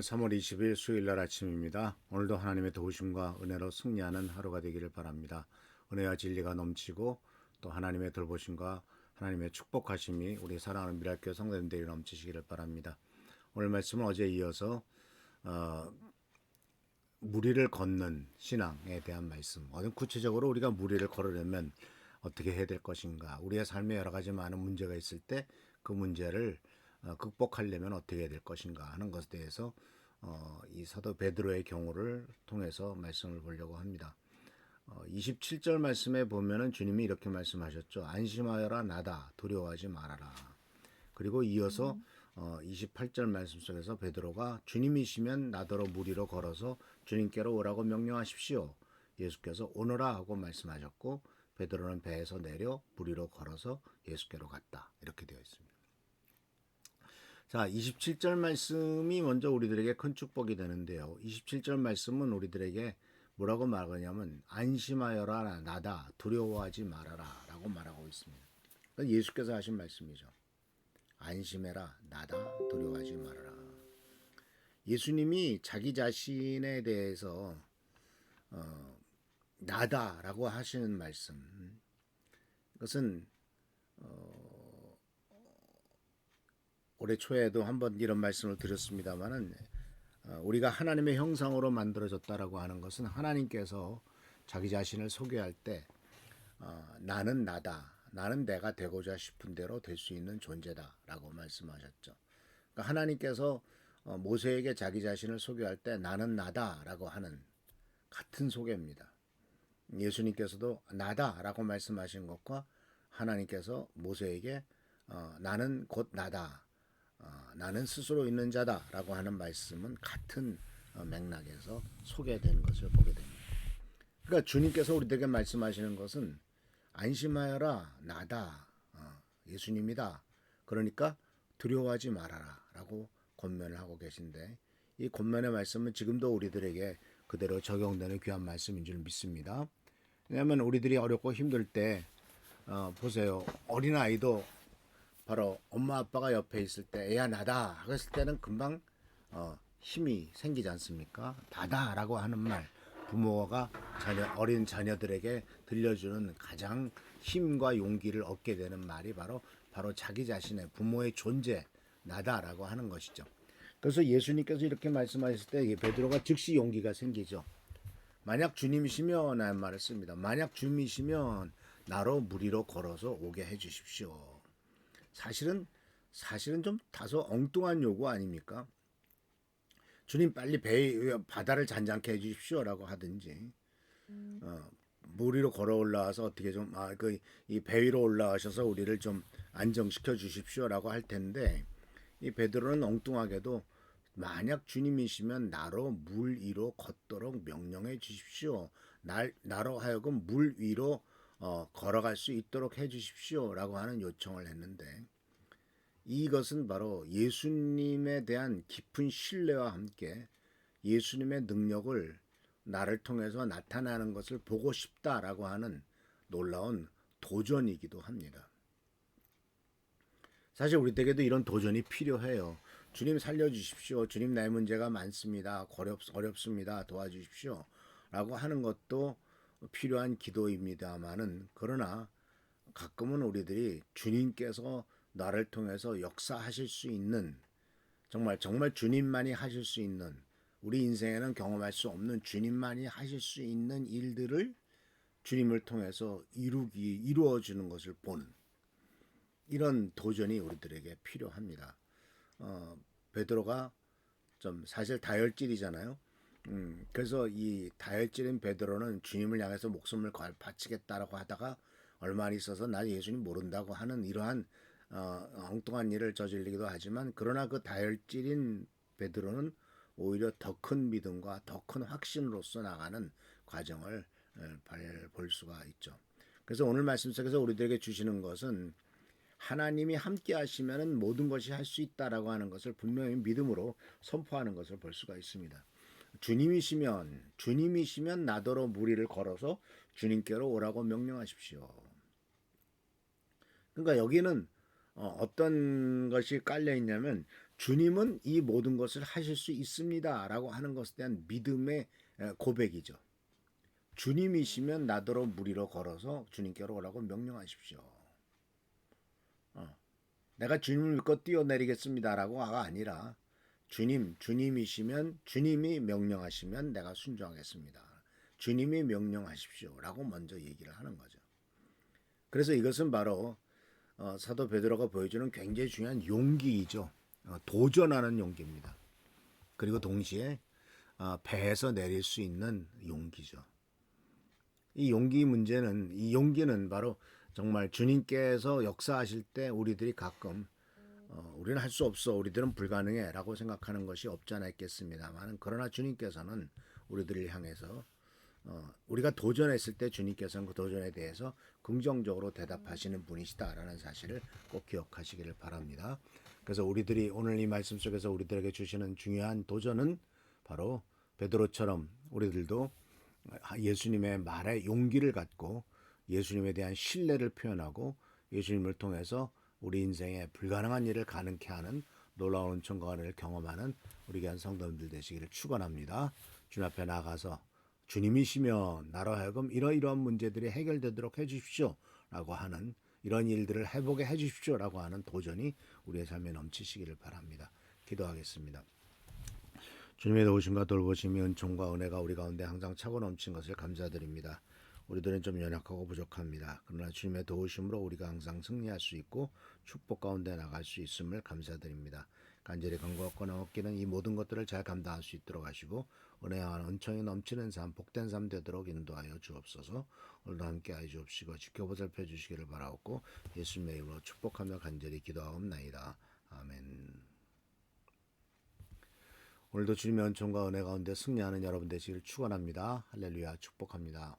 3월 20일 수요일날 아침입니다. 오늘도 하나님의 도우심과 은혜로 승리하는 하루가 되기를 바랍니다. 은혜와 진리가 넘치고 또 하나님의 돌보심과 하나님의 축복하심이 우리 사랑하는 미랄교회 성도님들이 넘치시기를 바랍니다. 오늘 말씀은 어제에 이어서 무리를 걷는 신앙에 대한 말씀. 어떤 구체적으로 우리가 무리를 걸으려면 어떻게 해야 될 것인가, 우리의 삶에 여러 가지 많은 문제가 있을 때 그 문제를 극복하려면 어떻게 해야 될 것인가 하는 것에 대해서 이 사도 베드로의 경우를 통해서 말씀을 보려고 합니다. 27절 말씀에 보면은 주님이 이렇게 말씀하셨죠. 안심하여라, 나다, 두려워하지 말아라. 그리고 이어서 28절 말씀 속에서 베드로가 주님이시면 나더러 무리로 걸어서 주님께로 오라고 명령하십시오. 예수께서 오너라 하고 말씀하셨고, 베드로는 배에서 내려 무리로 걸어서 예수께로 갔다. 이렇게 되어 있습니다. 자, 27절 말씀이 먼저 우리들에게 큰 축복이 되는데요. 27절 말씀은 우리들에게 뭐라고 말하냐면 안심하여라, 나다, 두려워하지 말아라 라고 말하고 있습니다. 예수께서 하신 말씀이죠. 안심해라, 나다, 두려워하지 말아라. 예수님이 자기 자신에 대해서 나다라고 하시는 말씀, 그것은 올해 초에도 한번 이런 말씀을 드렸습니다마는 우리가 하나님의 형상으로 만들어졌다라고 하는 것은 하나님께서 자기 자신을 소개할 때 나는 나다, 나는 내가 되고자 싶은 대로 될 수 있는 존재다라고 말씀하셨죠. 그러니까 하나님께서 모세에게 자기 자신을 소개할 때 나는 나다라고 하는 같은 소개입니다. 예수님께서도 나다라고 말씀하신 것과 하나님께서 모세에게 나는 곧 나다, 나는 스스로 있는 자다라고 하는 말씀은 같은 맥락에서 소개된 것을 보게 됩니다. 그러니까 주님께서 우리에게 말씀하시는 것은 안심하여라, 나다, 예수님이다. 그러니까 두려워하지 말아라 라고 권면을 하고 계신데, 이 권면의 말씀은 지금도 우리들에게 그대로 적용되는 귀한 말씀인 줄 믿습니다. 왜냐하면 우리들이 어렵고 힘들 때 보세요. 어린아이도 바로 엄마 아빠가 옆에 있을 때 애야 나다 그랬을 때는 금방 힘이 생기지 않습니까? 나다라고 하는 말, 부모가 어린 자녀들에게 들려주는 가장 힘과 용기를 얻게 되는 말이 바로 자기 자신의 부모의 존재, 나다라고 하는 것이죠. 그래서 예수님께서 이렇게 말씀하셨을 때 베드로가 즉시 용기가 생기죠. 만약 주님이시면 라는 말을 씁니다. 만약 주님이시면 나로 무리로 걸어서 오게 해 주십시오. 사실은 좀 다소 엉뚱한 요구 아닙니까? 주님 빨리 바다를 잔잔케 해 주십시오라고 하든지, 물 위로 걸어 올라와서 어떻게 좀 이 배 위로 올라가셔서 우리를 좀 안정시켜 주십시오라고 할 텐데, 이 베드로는 엉뚱하게도 만약 주님이시면 나로 물 위로 걷도록 명령해 주십시오. 나로 하여금 물 위로 걸어갈 수 있도록 해 주십시오라고 하는 요청을 했는데, 이것은 바로 예수님에 대한 깊은 신뢰와 함께 예수님의 능력을 나를 통해서 나타나는 것을 보고 싶다라고 하는 놀라운 도전이기도 합니다. 사실 우리에게도 이런 도전이 필요해요. 주님 살려주십시오. 주님 나의 문제가 많습니다. 어렵습니다. 도와주십시오. 라고 하는 것도 필요한 기도입니다만은, 그러나 가끔은 우리들이 주님께서 나를 통해서 역사하실 수 있는, 정말 주님만이 하실 수 있는, 우리 인생에는 경험할 수 없는 주님만이 하실 수 있는 일들을 주님을 통해서 이루어지는 것을 보는 이런 도전이 우리들에게 필요합니다. 베드로가 좀 사실 다혈질이잖아요. 그래서 이 다혈질인 베드로는 주님을 향해서 목숨을 바치겠다라고 하다가 얼마 안 있어서 나 예수님 모른다고 하는 이러한 엉뚱한 일을 저질리기도 하지만, 그러나 그 다혈질인 베드로는 오히려 더 큰 믿음과 더 큰 확신으로서 나가는 과정을 볼 수가 있죠. 그래서 오늘 말씀 속에서 우리들에게 주시는 것은 하나님이 함께 하시면 모든 것이 할 수 있다라고 하는 것을 분명히 믿음으로 선포하는 것을 볼 수가 있습니다. 주님이시면 나더러 무리를 걸어서 주님께로 오라고 명령하십시오. 그러니까 여기는 어떤 것이 깔려 있냐면 주님은 이 모든 것을 하실 수 있습니다라고 하는 것에 대한 믿음의 고백이죠. 주님이시면 나더러 물 위로 걸어서 주님께로 오라고 명령하십시오. 내가 주님을 믿고 뛰어내리겠습니다라고가 아니라 주님이시면 주님이 명령하시면 내가 순종하겠습니다. 주님이 명령하십시오라고 먼저 얘기를 하는 거죠. 그래서 이것은 바로 사도 베드로가 보여주는 굉장히 중요한 용기이죠. 도전하는 용기입니다. 그리고 동시에 배에서 내릴 수 있는 용기죠. 이 용기는 바로 정말 주님께서 역사하실 때 우리들이 가끔 우리는 할 수 없어, 우리들은 불가능해 라고 생각하는 것이 없지 않아 있겠습니다만, 그러나 주님께서는 우리들을 향해서 우리가 도전했을 때 주님께서는 그 도전에 대해서 긍정적으로 대답하시는 분이시다라는 사실을 꼭 기억하시기를 바랍니다. 그래서 우리들이 오늘 이 말씀 속에서 우리들에게 주시는 중요한 도전은 바로 베드로처럼 우리들도 예수님의 말에 용기를 갖고 예수님에 대한 신뢰를 표현하고 예수님을 통해서 우리 인생에 불가능한 일을 가능케 하는 놀라운 은총과 은혜를 경험하는 우리 귀한 성도님들 되시기를 축원합니다. 주님 앞에 나가서 주님이시며 나로 하여금 이러이러한 문제들이 해결되도록 해주십시오 라고 하는, 이런 일들을 해보게 해주십시오 라고 하는 도전이 우리의 삶에 넘치시기를 바랍니다. 기도하겠습니다. 주님의 도우심과 돌보심이 은총과 은혜가 우리 가운데 항상 차고 넘친 것을 감사드립니다. 우리들은 좀 연약하고 부족합니다. 그러나 주님의 도우심으로 우리가 항상 승리할 수 있고 축복 가운데 나갈 수 있음을 감사드립니다. 간절히 간구하고 나옵기는 이 모든 것들을 잘 감당할 수 있도록 하시고 은혜와 은총이 넘치는 삶, 복된 삶 되도록 인도하여 주옵소서. 오늘도 함께하여 주옵시고 지켜보살펴 주시기를 바라옵고 예수님의 이름으로 축복하며 간절히 기도하옵나이다. 아멘. 오늘도 주님의 은총과 은혜 가운데 승리하는 여러분 되시기를 축원합니다. 할렐루야, 축복합니다.